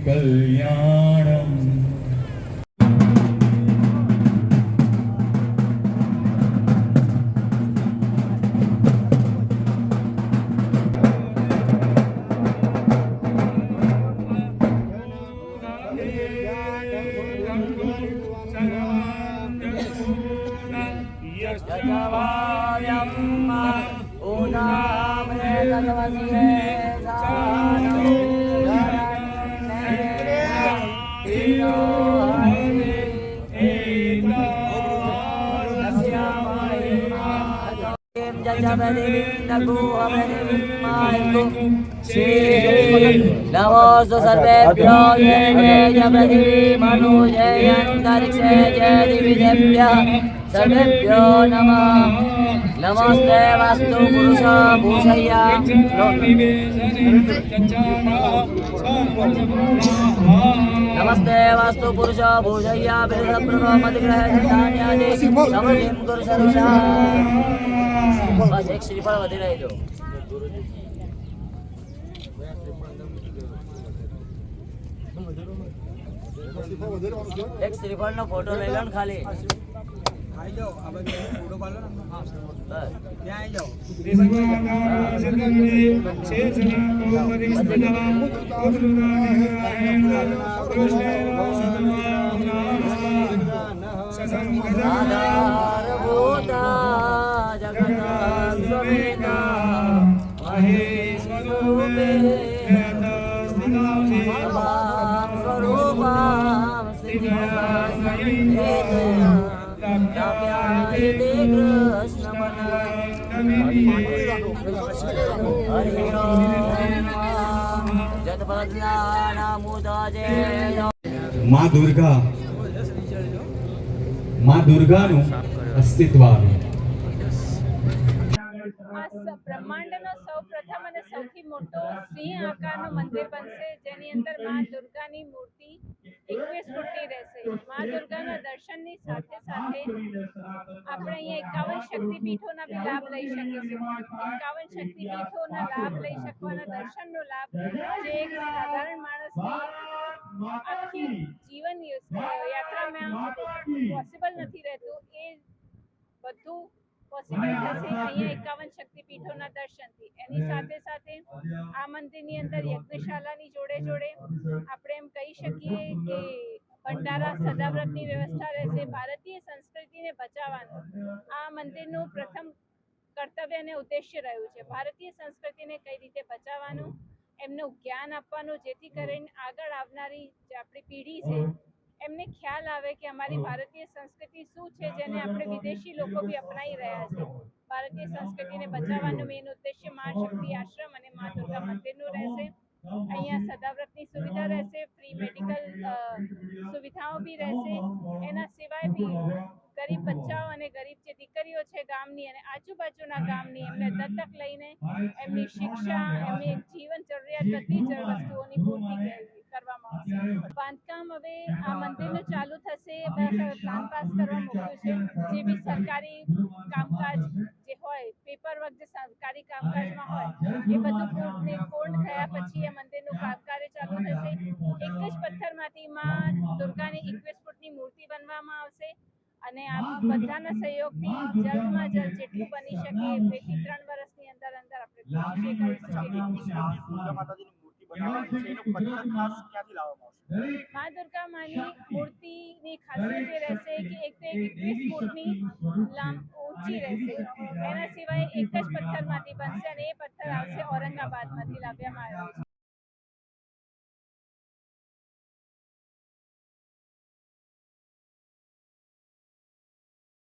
कल्याणम् नमोस्तु सर्वेभ्यो मनुजयन्तरिक्षे जयदिविदेभ्यः सर्वेभ्यो नमः। नमस्ते वास्तु पुरुष भूषय्या नमस्ते वास्तु पुरुष भूषय्या मध्यग्रह समृद्धिं कुरु सर्वदा। बस एक श्रीफल वधी रही जो एक श्रीफल नो फोटो ले लो खाली आई जाओ अब फोटो पालो ना हां बस ત્યાં આવી જાઓ मां दुर्गाનું અસ્તિત્વ આવે। બ્રહ્માંડનો સૌપ્રથમ અને સૌથી મોટો સિંહ આકારનું મંદિર બનશે, જેની અંદર મા દુર્ગાની મૂર્તિ 21 ફૂટની રહેશે। મા દુર્ગાના દર્શનની સાથે સાથે આપણે અહીંયા 51 શક્તિપીઠોના બી લાભ લઈ શકીશું। 51 શક્તિપીઠોના લાભ લઈ શકવાના દર્શનનો લાભ જે એક સાધારણ માણસની આખી જીવન યાત્રામાં પોસિબલ નથી રહેતું, એ બધું પોસિબલ થશે અહીંયા 51 શક્તિપીઠોના દર્શનથી। એની સાથે સાથે આ મંદિરની અંદર યજ્ઞશાલાની જોડે જોડે આપણે એમ કહી શકીએ કે ભંડારા સદાવ્રતની વ્યવસ્થા રહેશે। ભારતીય સંસ્કૃતિને બચાવવાનું આ મંદિરનું પ્રથમ કર્તવ્ય અને ઉદ્દેશ્ય રહ્યું છે। ભારતીય સંસ્કૃતિને કઈ રીતે બચાવવાનું, એમનું જ્ઞાન આપવાનું, જેથી કરીને આગળ આવનારી જે આપણી પેઢી છે એમને ખ્યાલ આવે કે અમારી ભારતીય સંસ્કૃતિ શું છે, જેને આપણે વિદેશી લોકો બી અપનાવી રહ્યા છે। ભારતીય સંસ્કૃતિને બચાવવાનું મેઇન ઉદ્દેશ્ય મા શક્તિ આશ્રમ અને મા દુર્ગા મંદિરનું રહેશે। અહીંયા સદાવ્રતની સુવિધા રહેશે, ફ્રી મેડિકલ સુવિધાઓ બી રહેશે। એના સિવાય બી ગરીબ બચ્ચાઓ અને ગરીબ જે દીકરીઓ છે ગામની અને આજુબાજુના ગામની, એમને દત્તક લઈને એમની શિક્ષા, એમની જીવન જરૂરિયાત બધી જ વસ્તુઓની પૂર્તિ કરવામાં આવશે। બાંધકામ હવે આ મંદિરનું ચાલુ થશે, પ્લાન પાસ કરવા મૂક્યું છે। જે બી સરકારી કામકાજ જે હોય, પેપર વર્ક જે સરકારી કામકાજમાં હોય એ બધું પૂર્ણ થયા પછી એ મંદિરનું કાર્ય ચાલુ થશે। એક જ પથ્થરમાંથી માં દુર્ગાની 21 ફૂટની મૂર્તિ બનવામાં આવશે અને આ બધાના સહયોગથી જલ્દમાં જલ્દ જેટલું બની શકે 2 થી 3 વર્ષની અંદર અંદર આપણે કોશિશ કરીશું। મા દુર્ગા માની મૂર્તિની ખાસિયત એ રહેશે કે એક તો 21 ફૂટની ઊંચી રહેશે। એના સિવાય એક જ પથ્થરમાંથી બનશે અને એ પથ્થર આવશે ઔરંગાબાદમાંથી લાવવામાં આવ્યો છે।